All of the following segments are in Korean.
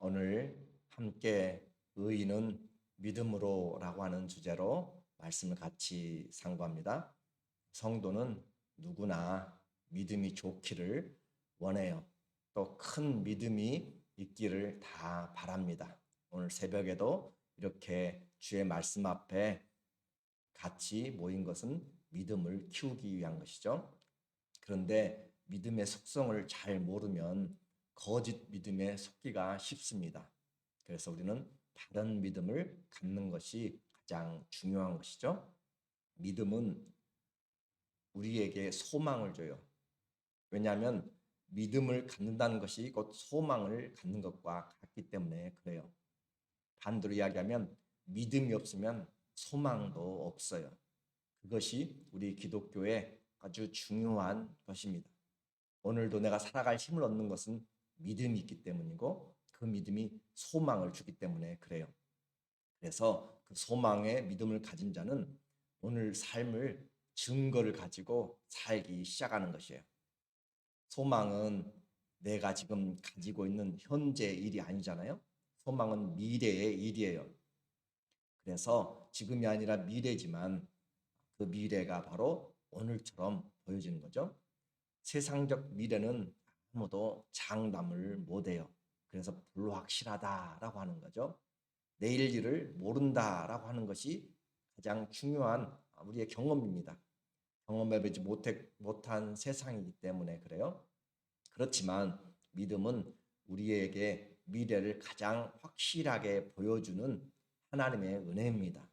오늘 함께 의인은 믿음으로라고 하는 주제로 말씀을 같이 상고합니다. 성도는 누구나 믿음이 좋기를 원해요. 또 큰 믿음이 있기를 다 바랍니다. 오늘 새벽에도 이렇게 주의 말씀 앞에 같이 모인 것은 믿음을 키우기 위한 것이죠. 그런데 믿음의 속성을 잘 모르면 거짓 믿음에 속기가 쉽습니다. 그래서 우리는 바른 믿음을 갖는 것이 가장 중요한 것이죠. 믿음은 우리에게 소망을 줘요. 왜냐하면 믿음을 갖는다는 것이 곧 소망을 갖는 것과 같기 때문에 그래요. 반대로 이야기하면 믿음이 없으면 소망도 없어요. 그것이 우리 기독교의 아주 중요한 것입니다. 오늘도 내가 살아갈 힘을 얻는 것은 믿음이 있기 때문이고 그 믿음이 소망을 주기 때문에 그래요. 그래서 그 소망의 믿음을 가진 자는 오늘 삶을 증거를 가지고 살기 시작하는 것이에요. 소망은 내가 지금 가지고 있는 현재 일이 아니잖아요. 소망은 미래의 일이에요. 그래서 지금이 아니라 미래지만 그 미래가 바로 오늘처럼 보여지는 거죠. 세상적 미래는 아무도 장담을 못해요. 그래서 불확실하다라고 하는 거죠. 내일 일을 모른다라고 하는 것이 가장 중요한 우리의 경험입니다. 경험해보지 못한 세상이기 때문에 그래요. 그렇지만 믿음은 우리에게 미래를 가장 확실하게 보여주는 하나님의 은혜입니다.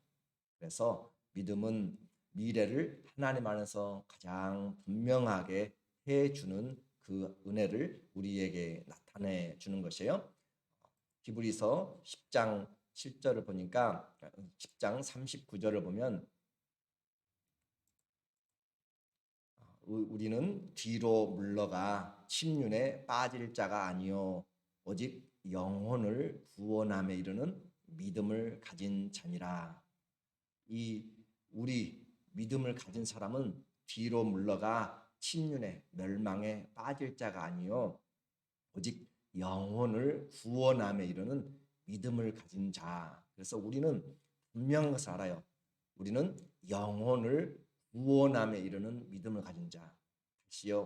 그래서 믿음은 미래를 하나님 안에서 가장 분명하게 해주는 그 은혜를 우리에게 나타내 주는 것이에요. 히브리서 10장 7절을 보니까 10장 39절을 보면 우리는 뒤로 물러가 침륜에 빠질 자가 아니요 오직 영혼을 구원함에 이르는 믿음을 가진 자니라. 이 우리 믿음을 가진 사람은 뒤로 물러가 침륜에 멸망에 빠질 자가 아니요 오직 영혼을 구원함에 이르는 믿음을 가진 자. 그래서 우리는 분명한 것을 알아요. 우리는 영혼을 구원함에 이르는 믿음을 가진 자. 다시요.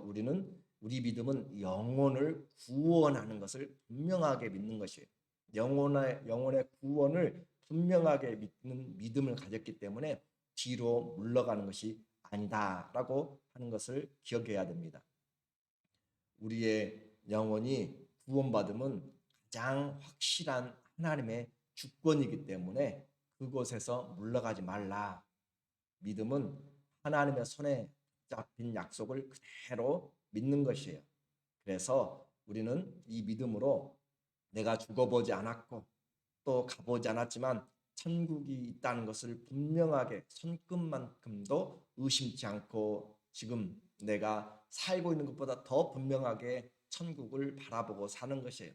우리 믿음은 영혼을 구원하는 것을 분명하게 믿는 것이에요. 영혼의 구원을 분명하게 믿는 믿음을 가졌기 때문에 뒤로 물러가는 것이 아니다라고 하는 것을 기억해야 됩니다. 우리의 영혼이 구원받음은 가장 확실한 하나님의 주권이기 때문에 그곳에서 물러가지 말라. 믿음은 하나님의 손에 잡힌 약속을 그대로 믿는 것이에요. 그래서 우리는 이 믿음으로 내가 죽어보지 않았고 또 가보지 않았지만 천국이 있다는 것을 분명하게 손끝만큼도 의심치 않고 지금 내가 살고 있는 것보다 더 분명하게 천국을 바라보고 사는 것이에요.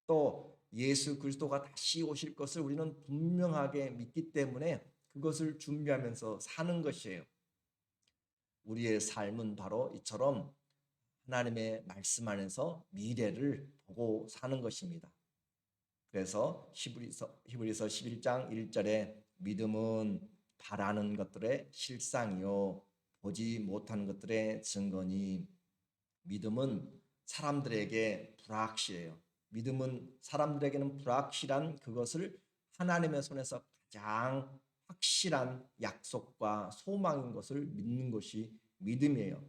또 예수 그리스도가 다시 오실 것을 우리는 분명하게 믿기 때문에 그것을 준비하면서 사는 것이에요. 우리의 삶은 바로 이처럼 하나님의 말씀 안에서 미래를 보고 사는 것입니다. 그래서 히브리서 11장 1절에 믿음은 바라는 것들의 실상이요 보지 못하는 것들의 증거니. 믿음은 사람들에게 불확실해요. 믿음은 사람들에게는 불확실한 그것을 하나님의 손에서 가장 확실한 약속과 소망인 것을 믿는 것이 믿음이에요.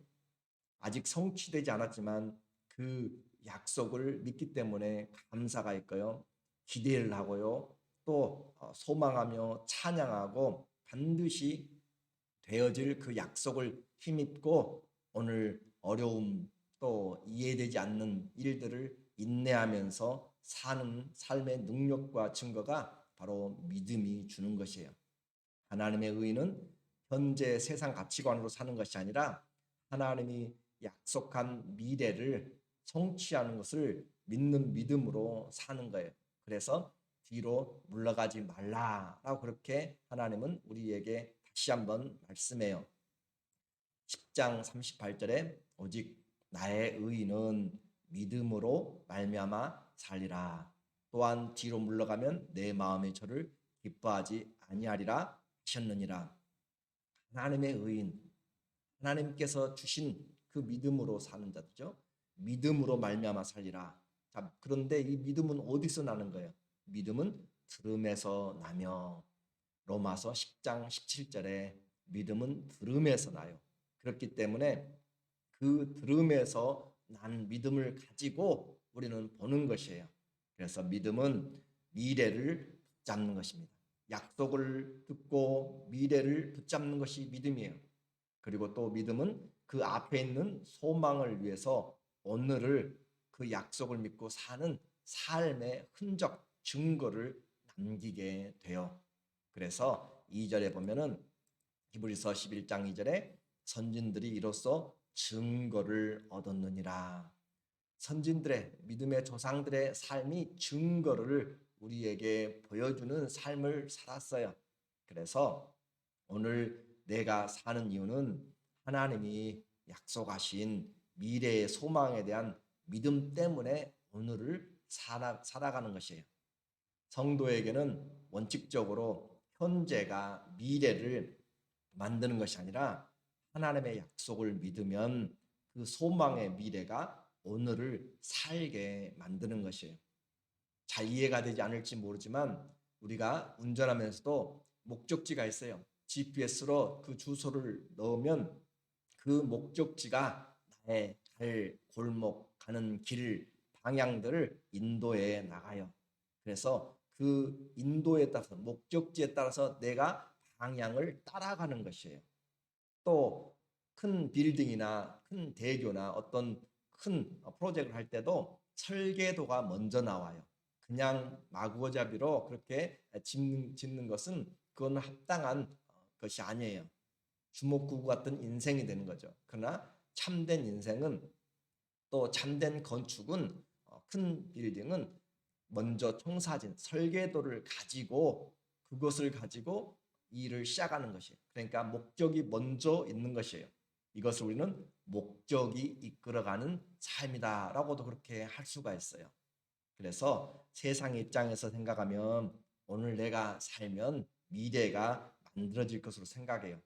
아직 성취되지 않았지만 그 약속을 믿기 때문에 감사가 있고요. 기대를 하고요. 또 소망하며 찬양하고 반드시 되어질 그 약속을 힘입고 오늘 어려움 또 이해되지 않는 일들을 인내하면서 사는 삶의 능력과 증거가 바로 믿음이 주는 것이에요. 하나님의 의는 현재 세상 가치관으로 사는 것이 아니라 하나님이 약속한 미래를 성취하는 것을 믿는 믿음으로 사는 거예요. 그래서 뒤로 물러가지 말라라고 그렇게 하나님은 우리에게 다시 한번 말씀해요. 10장 38절에 오직 나의 의인은 믿음으로 말미암아 살리라. 또한 뒤로 물러가면 내 마음이 저를 기뻐하지 아니하리라 하셨느니라. 하나님의 의인, 하나님께서 주신 그 믿음으로 사는 자죠. 믿음으로 말미암아 살리라. 자, 그런데 이 믿음은 어디서 나는 거예요? 믿음은 들음에서 나며, 로마서 10장 17절에 믿음은 들음에서 나요. 그렇기 때문에 그 들음에서 난 믿음을 가지고 우리는 보는 것이에요. 그래서 믿음은 미래를 붙잡는 것입니다. 약속을 듣고 미래를 붙잡는 것이 믿음이에요. 그리고 또 믿음은 그 앞에 있는 소망을 위해서 오늘을 그 약속을 믿고 사는 삶의 흔적, 증거를 남기게 돼요. 그래서 2절에 보면은 히브리서 11장 2절에 선진들이 이로써 증거를 얻었느니라. 선진들의 믿음의 조상들의 삶이 증거를 우리에게 보여주는 삶을 살았어요. 그래서 오늘 내가 사는 이유는 하나님이 약속하신 미래의 소망에 대한 믿음 때문에 오늘을 살아가는 것이에요. 성도에게는 원칙적으로 현재가 미래를 만드는 것이 아니라 하나님의 약속을 믿으면 그 소망의 미래가 오늘을 살게 만드는 것이에요. 잘 이해가 되지 않을지 모르지만 우리가 운전하면서도 목적지가 있어요. GPS로 그 주소를 넣으면 그 목적지가 나의 갈 골목, 가는 길, 방향들을 인도해 나가요. 그래서 그 인도에 따라서 목적지에 따라서 내가 방향을 따라가는 것이에요. 또 큰 빌딩이나 큰 대교나 어떤 큰 프로젝트를 할 때도 설계도가 먼저 나와요. 그냥 마구잡이로 그렇게 짓는 것은 그건 합당한 것이 아니에요. 주먹구구 같은 인생이 되는 거죠. 그러나 참된 인생은 또 참된 건축은 큰 빌딩은 먼저 청사진, 설계도를 가지고 그것을 가지고 일을 시작하는 것이에요. 그러니까 목적이 먼저 있는 것이에요. 이것을 우리는 목적이 이끌어가는 삶이다라고도 그렇게 할 수가 있어요. 그래서 세상 입장에서 생각하면 오늘 내가 살면 미래가 만들어질 것으로 생각해요.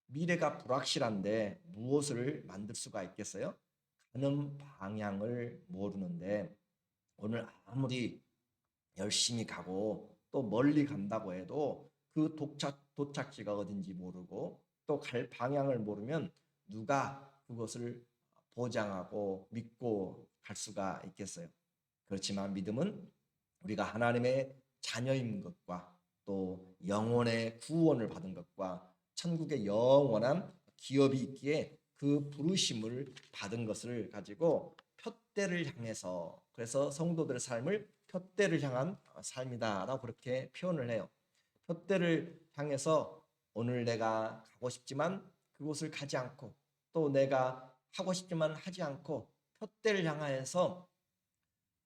미래가 불확실한데 무엇을 만들 수가 있겠어요? 가는 방향을 모르는데 오늘 아무리 열심히 가고 또 멀리 간다고 해도 그 도착지가 어딘지 모르고 또 갈 방향을 모르면 누가 그것을 보장하고 믿고 갈 수가 있겠어요. 그렇지만 믿음은 우리가 하나님의 자녀인 것과 또 영혼의 구원을 받은 것과 천국의 영원한 기업이 있기에 그 부르심을 받은 것을 가지고 표대를 향해서, 그래서 성도들의 삶을 표대를 향한 삶이다라고 그렇게 표현을 해요. 표대를 향해서 오늘 내가 가고 싶지만 그곳을 가지 않고 또 내가 하고 싶지만 하지 않고 표대를 향하여서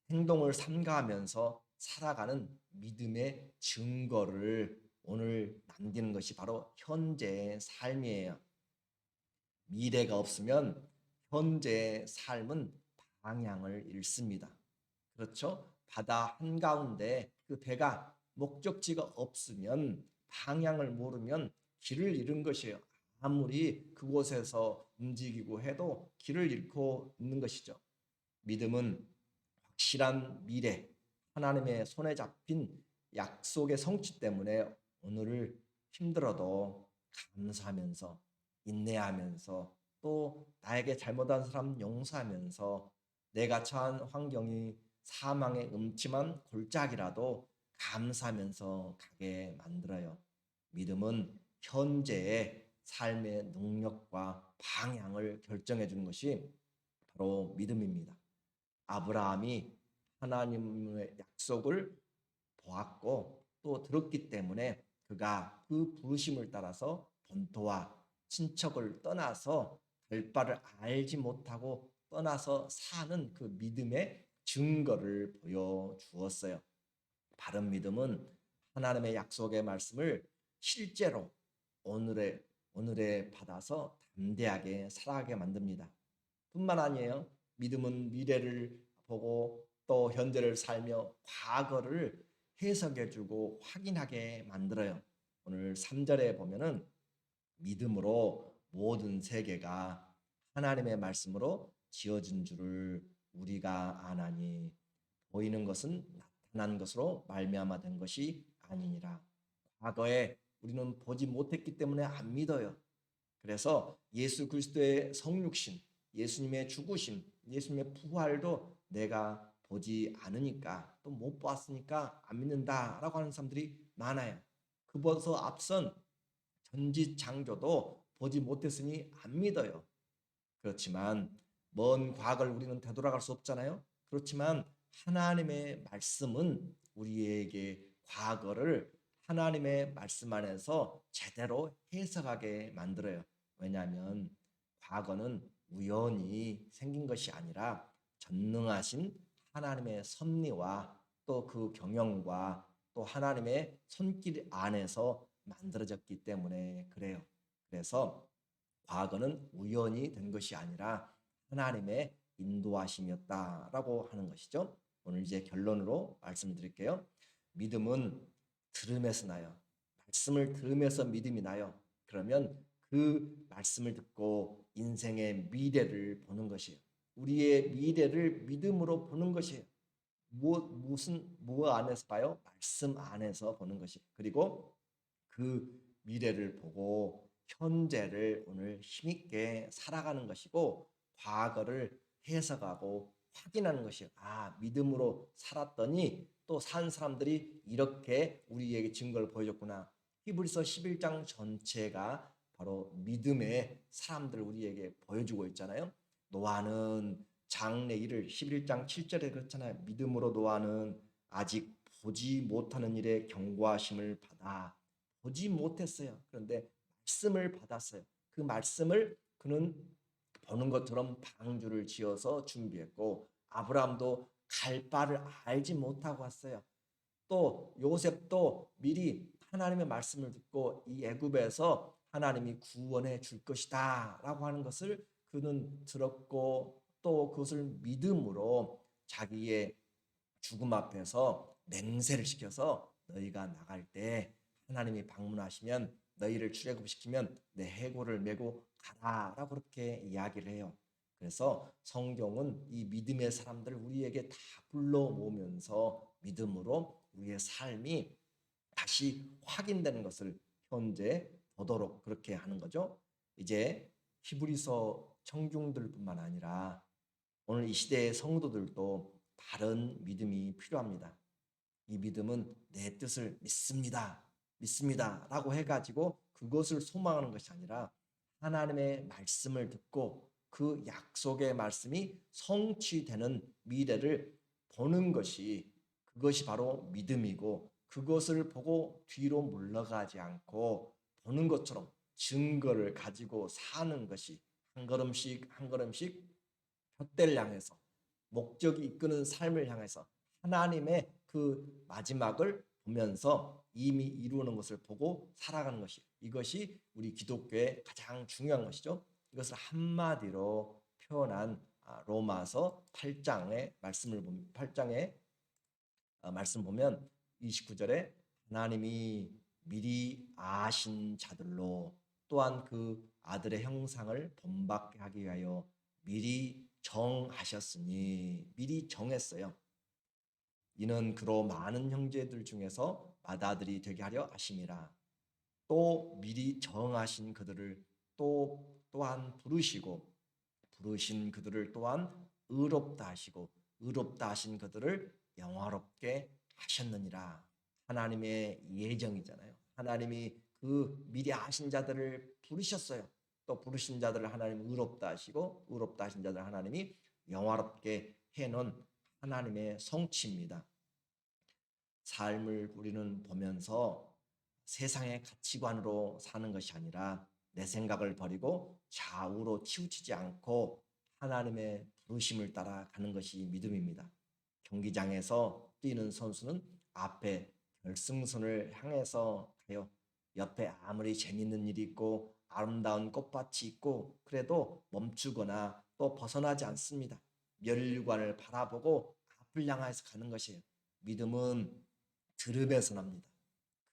행동을 삼가하면서 살아가는 믿음의 증거를 오늘 남기는 것이 바로 현재의 삶이에요. 미래가 없으면 현재의 삶은 방향을 잃습니다. 그렇죠? 바다 한가운데 그 배가 목적지가 없으면 방향을 모르면 길을 잃은 것이에요. 아무리 그곳에서 움직이고 해도 길을 잃고 있는 것이죠. 믿음은 확실한 미래, 하나님의 손에 잡힌 약속의 성취 때문에 오늘을 힘들어도 감사하면서 인내하면서 또 나에게 잘못한 사람 용서하면서 내가 처한 환경이 사망의 음침한 골짜기라도 감사하면서 가게 만들어요. 믿음은 현재의 삶의 능력과 방향을 결정해 주는 것이 바로 믿음입니다. 아브라함이 하나님의 약속을 보았고 또 들었기 때문에 그가 그 부르심을 따라서 본토와 친척을 떠나서 갈 바를 알지 못하고 떠나서 사는 그 믿음의 증거를 보여주었어요. 바른 믿음은 하나님의 약속의 말씀을 실제로 오늘에 받아서 담대하게 살아가게 만듭니다. 뿐만 아니에요. 믿음은 미래를 보고 또 현재를 살며 과거를 해석해주고 확인하게 만들어요. 오늘 3절에 보면은 믿음으로 모든 세계가 하나님의 말씀으로 지어진 줄을 우리가 아나니 보이는 것은 나타난 것으로 말미암아 된 것이 아니니라. 과거에 우리는 보지 못했기 때문에 안 믿어요. 그래서 예수 그리스도의 성육신, 예수님의 죽으심, 예수님의 부활도 내가 보지 않으니까 또 못 봤으니까 안 믿는다라고 하는 사람들이 많아요. 그보다 앞선 전지창조도 보지 못했으니 안 믿어요. 그렇지만 먼 과거를 우리는 되돌아갈 수 없잖아요. 그렇지만 하나님의 말씀은 우리에게 과거를 하나님의 말씀 안에서 제대로 해석하게 만들어요. 왜냐하면 과거는 우연히 생긴 것이 아니라 전능하신 하나님의 섭리와 또 그 경영과 또 하나님의 손길 안에서 만들어졌기 때문에 그래요. 그래서 과거는 우연히 된 것이 아니라 하나님의 인도하심이었다라고 하는 것이죠. 오늘 이제 결론으로 말씀을 드릴게요. 믿음은 들음에서 나요. 말씀을 들으면서 믿음이 나요. 그러면 그 말씀을 듣고 인생의 미래를 보는 것이에요. 우리의 미래를 믿음으로 보는 것이에요. 무슨 안에서 봐요? 말씀 안에서 보는 것이. 그리고 그 미래를 보고 현재를 오늘 힘있게 살아가는 것이고 과거를 해석하고 확인하는 것이에요. 아, 믿음으로 살았더니 또 산 사람들이 이렇게 우리에게 증거를 보여줬구나. 히브리서 11장 전체가 바로 믿음의 사람들을 우리에게 보여주고 있잖아요. 노아는 장래 일을 11장 7절에 그렇잖아요. 믿음으로 노아는 아직 보지 못하는 일에 경고하심을 받아 보지 못했어요. 그런데 말씀을 받았어요. 그 말씀을 그는 보는 것처럼 방주를 지어서 준비했고 아브라함도 갈 바를 알지 못하고 왔어요. 또 요셉도 미리 하나님의 말씀을 듣고 이 애굽에서 하나님이 구원해 줄 것이다라고 하는 것을 그는 들었고 또 그것을 믿음으로 자기의 죽음 앞에서 맹세를 시켜서 너희가 나갈 때 하나님이 방문하시면 너희를 출애굽시키면 내 해골을 메고 가라라고 그렇게 이야기를 해요. 그래서 성경은 이 믿음의 사람들 우리에게 다 불러 모으면서 믿음으로 우리의 삶이 다시 확인되는 것을 현재 보도록 그렇게 하는 거죠. 이제 히브리서 청중들뿐만 아니라 오늘 이 시대의 성도들도 다른 믿음이 필요합니다. 이 믿음은 내 뜻을 믿습니다. 믿습니다. 라고 해가지고 그것을 소망하는 것이 아니라 하나님의 말씀을 듣고 그 약속의 말씀이 성취되는 미래를 보는 것이 그것이 바로 믿음이고 그것을 보고 뒤로 물러가지 않고 보는 것처럼 증거를 가지고 사는 것이 한 걸음씩 한 걸음씩 돛대를 향해서 목적이 이끄는 삶을 향해서 하나님의 그 마지막을 보면서 이미 이루는 것을 보고 살아가는 것이 이것이 우리 기독교의 가장 중요한 것이죠. 이것을 한마디로 표현한 로마서 8장의 말씀을 보면 8장의 말씀 보면 29절에 하나님이 미리 아신 자들로 또한 그 아들의 형상을 본받게 하기 위하여 미리 정하셨으니 미리 정했어요. 이는 그로 많은 형제들 중에서 맏아들이 되게 하려 하심이라. 또 미리 정하신 그들을 또한 부르시고 부르신 그들을 또한 의롭다 하시고 의롭다 하신 그들을 영화롭게 하셨느니라. 하나님의 예정이잖아요. 하나님이 그 미리 아신 자들을 부르셨어요. 또 부르신 자들을 하나님 의롭다 하시고 의롭다 하신 자들 하나님이 영화롭게 해놓은 하나님의 성취입니다. 삶을 우리는 보면서 세상의 가치관으로 사는 것이 아니라 내 생각을 버리고 좌우로 치우치지 않고 하나님의 부르심을 따라 가는 것이 믿음입니다. 경기장에서 뛰는 선수는 앞에 결승선을 향해서 가요. 옆에 아무리 재밌는 일이 있고 아름다운 꽃밭이 있고 그래도 멈추거나 또 벗어나지 않습니다. 면류관을 바라보고 앞을 향해서 가는 것이에요. 믿음은 들음에서 납니다.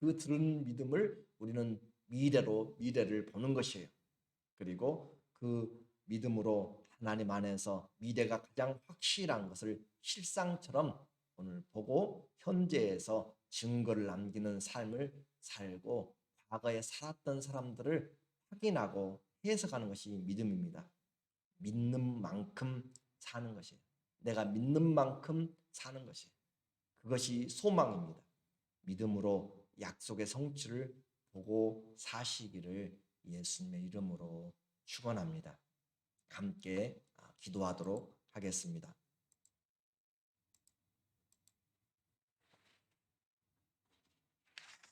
그 들은 믿음을 우리는 미래를 보는 것이에요. 그리고 그 믿음으로 하나님 안에서 미래가 가장 확실한 것을 실상처럼 오늘 보고 현재에서 증거를 남기는 삶을 살고 과거에 살았던 사람들을 확인하고 해석하는 것이 믿음입니다. 믿는 만큼 사는 것이에요. 내가 믿는 만큼 사는 것이에요. 그것이 소망입니다. 믿음으로 약속의 성취를 보고 사시기를 예수님의 이름으로 축원합니다. 함께 기도하도록 하겠습니다.